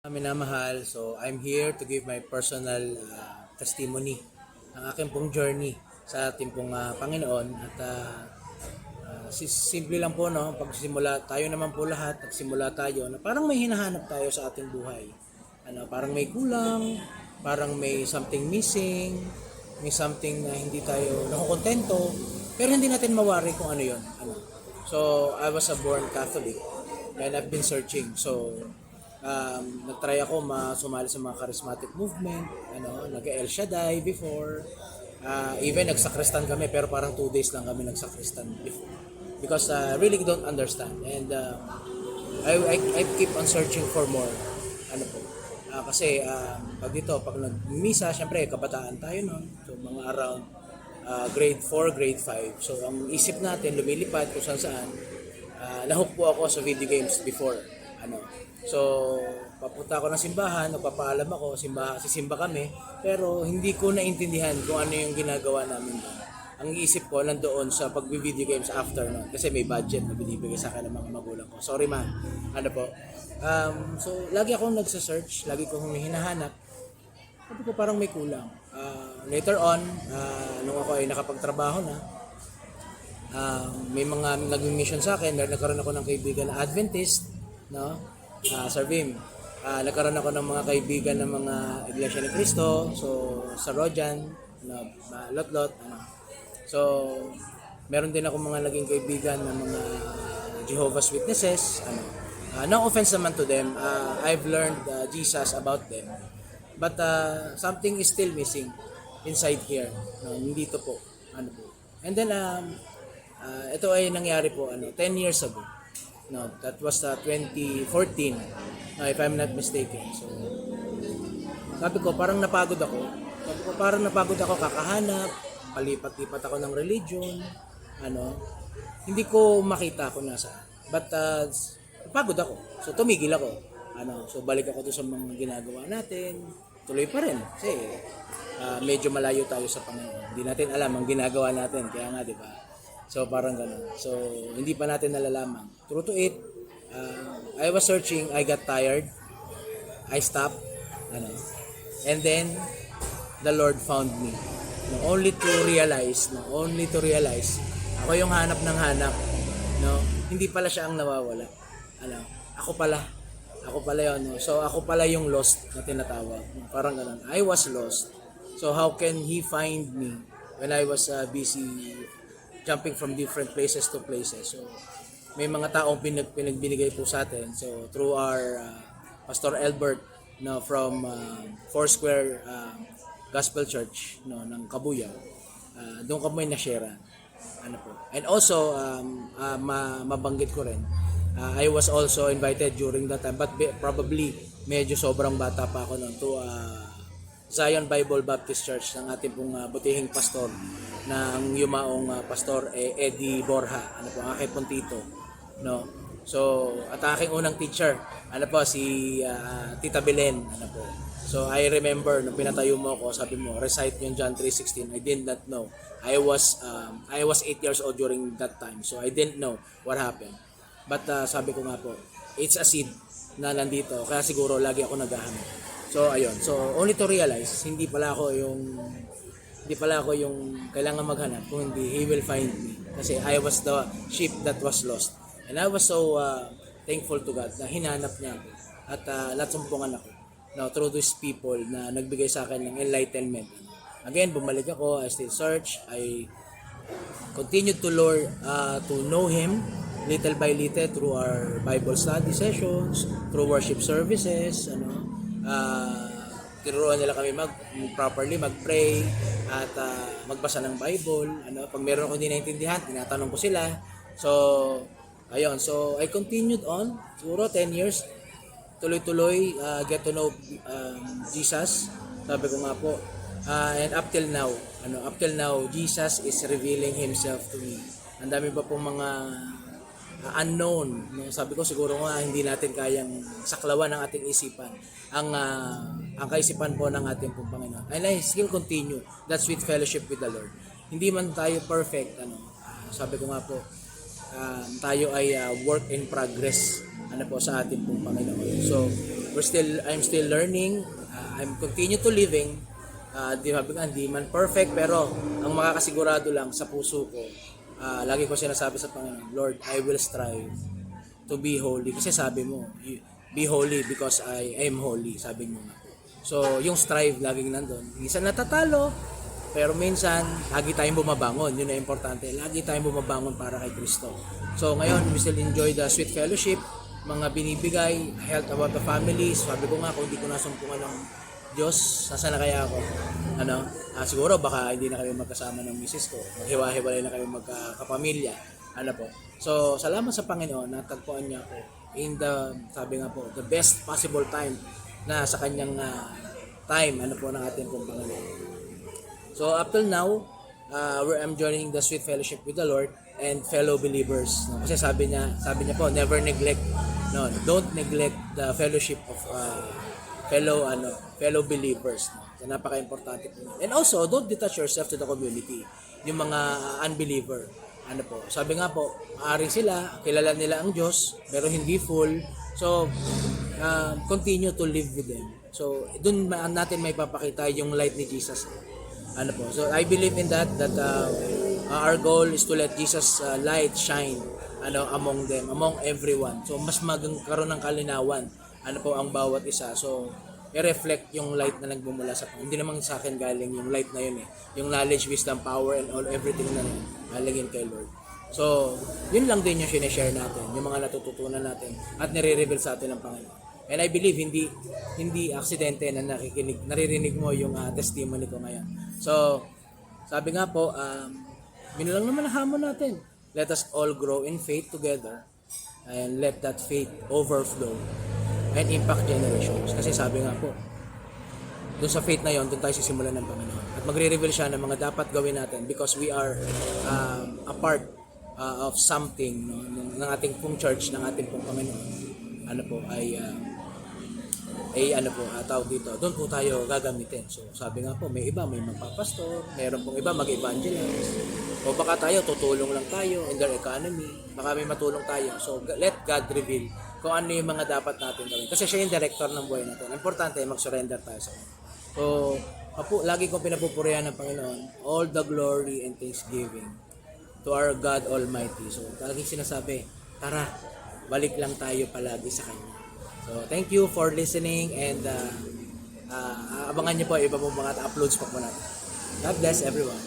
Minamahal, so I'm here to give my personal testimony ng aking pong journey sa ating pong Panginoon at simple lang po no, pagsimula tayo naman po lahat, nagsimula tayo na parang may hinahanap tayo sa ating buhay. Parang may kulang, parang may something missing, may something na hindi tayo nakukontento, pero hindi natin mawari kung ano 'yon. So I was a born Catholic and I've been searching. So nagtry ako sumali sa mga charismatic movement, nag-El Shaddai before, even nagsakristan kami pero parang 2 days lang kami nagsakristan before because I really don't understand and I keep on searching for more. Kasi pag nagmisa, syempre kabataan tayo noon, so mga around grade 4, grade 5. So ang isip natin lumilipad kung saan. Nahook po ako sa video games before. So, papunta ako ng simbahan, nagpapaalam ako, sisimba kami, pero hindi ko naintindihan kung ano yung ginagawa namin doon. Ang iisip ko nandoon sa pag-video games after noon kasi may budget na binibigay sa akin ng mga magulang ko. Sorry ma, so, lagi akong nagsa-search, lagi kong hinahanap. Sabi ko parang may kulang. Later on, nung ako ay nakapagtrabaho na, may mga nag-mission sa akin, nagkaroon ako ng kaibigan na Adventist, no? Sir Vim, nagkaroon ako ng mga kaibigan ng mga Iglesia ni Cristo, so sa Rojan, lot-lot, So, meron din ako mga naging kaibigan ng mga Jehovah's Witnesses, no offense naman to them, I've learned Jesus about them, but something is still missing inside here, dito po, And then, ito ay nangyari po, 10 years ago. No, that was 2014, if I'm not mistaken. So, sabi ko, parang napagod ako. Kakahanap, palipat-lipat ako ng religion, hindi ko makita kung nasaan. But, napagod ako. So, tumigil ako. So, balik ako doon sa mga ginagawa natin. Tuloy pa rin. Kasi, medyo malayo tayo sa Panginoon. Hindi natin alam ang ginagawa natin. Kaya nga, di ba? So parang gano'n. So hindi pa natin nalalaman. True to it, I was searching, I got tired. I stopped, and then the Lord found me. Only to realize, ako yung hanap ng hanap. Hindi pala siya ang nawawala. Ako pala yun. So ako pala yung lost na tinatawag. Parang gano'n. I was lost. So how can He find me when I was busy jumping from different places to places. So, may mga taong pinagbinigay po sa atin. So, through our Pastor Albert from Foursquare Gospel Church ng Kabuyaw, doon kami na-share. And also, mabanggit ko rin, I was also invited during that time, but probably medyo sobrang bata pa ako noon to Zion Bible Baptist Church ng ating pong butihing pastor na ang yumaong pastor Eddie Borja, ang aking pong tito, So, at aking unang teacher, si Tita Belen, So, I remember nung pinatayo mo ako, sabi mo, recite yung John 3:16. I did not know. I was 8 years old during that time. So, I didn't know what happened. But sabi ko nga po, it's a seed na nandito. Kaya siguro lagi ako naghahanap. So, ayun. So, only to realize, hindi pala ako yung kailangan maghanap, kung hindi, He will find me. Kasi I was the sheep that was lost. And I was so thankful to God na hinanap niya ako. At natsumpungan ako. Through these people na nagbigay sa akin ng enlightenment. Again, bumalik ako, I still search, I continued to know Him little by little through our Bible study sessions, through worship services, tinuruan nila kami properly mag-pray at magbasa ng Bible. Pag meron akong hindi naintindihan, tinatanong ko sila. So, ayun. So, I continued on. Siguro 10 years. Tuloy-tuloy, get to know Jesus. Sabi ko nga po. And up till now, Jesus is revealing Himself to me. Ang dami pa pong mga unknown. Sabi ko siguro nga hindi natin kayang saklawan ng ating isipan ang kaisipan po ng ating pong Panginoon. And I still continue that sweet fellowship with the Lord. Hindi man tayo perfect, sabi ko nga po, tayo ay work in progress sa ating pong Panginoon. So, I'm still learning. I'm continue to living. Di man perfect, pero ang makakasigurado lang sa puso ko, lagi ko sinasabi sa Panginoon, Lord, I will strive to be holy. Kasi sabi mo, be holy because I am holy, sabi mo nga. So, yung strive laging nandun. Minsan natatalo, pero minsan, lagi tayong bumabangon. Yun na importante. Lagi tayong bumabangon para kay Kristo. So, ngayon, we still enjoy the sweet fellowship, mga binibigay, health about the families. Sabi ko nga, kung hindi ko nasumpungan ng Diyos, saan na kaya ako? Siguro, baka hindi na kayo magkasama ng misis ko. Maghiwa-hiwalay na kayo magkakapamilya. Po. So, salamat sa Panginoon na tagpuan niya ako in the, sabi nga po, the best possible time na sa kanyang time, ng ating pong Panginoon. So up till now, I'm joining the sweet fellowship with the Lord and fellow believers. No? Kasi sabi niya po, never neglect, don't neglect the fellowship of fellow believers. No? So napaka-importante po. And also, don't detach yourself to the community. Yung mga unbeliever. Sabi nga po, maaari sila, kilala nila ang Diyos, pero hindi full. So, continue to live with them. So, dun natin may papakita yung light ni Jesus. So I believe in that our goal is to let Jesus light shine among them, among everyone. So mas magkaroon ng kalinawan ang bawat isa. So i-reflect yung light na nagmumula sa Panginoon. Hindi naman sa akin galing yung light na yun Yung knowledge, wisdom, power and all everything na galing kay Lord. So yun lang din yung sineshare natin, yung mga natututunan natin at nire-reveal sa atin ng Panginoon. And I believe hindi aksidente na naririnig mo yung testimony ko ngayon. So, sabi nga po, yun lang naman ang hamon natin. Let us all grow in faith together and let that faith overflow and impact generations. Kasi sabi nga po, doon sa faith na yon, doon tayo sisimulan ng Panginoon. At magre-reveal siya ng mga dapat gawin natin because we are a part of something ng ating pong church, ng ating pong Panginoon. Tawag dito, doon po tayo gagamitin. So, sabi nga po, may iba, may magpapastor, meron pong iba mag-evangelist. O baka tayo, tutulong lang tayo in their economy. Baka may matulong tayo. So, let God reveal kung ano yung mga dapat natin gawin. Kasi siya yung director ng buhay natin. Importante, mag-surrender tayo sa Kanya. So, lagi kong pinapupurihan ng Panginoon, all the glory and thanksgiving to our God Almighty. So, talagang sinasabi, tara, balik lang tayo palagi sa Kanya. So, thank you for listening and abangan niyo po iba pong mga uploads pa po natin. God bless everyone.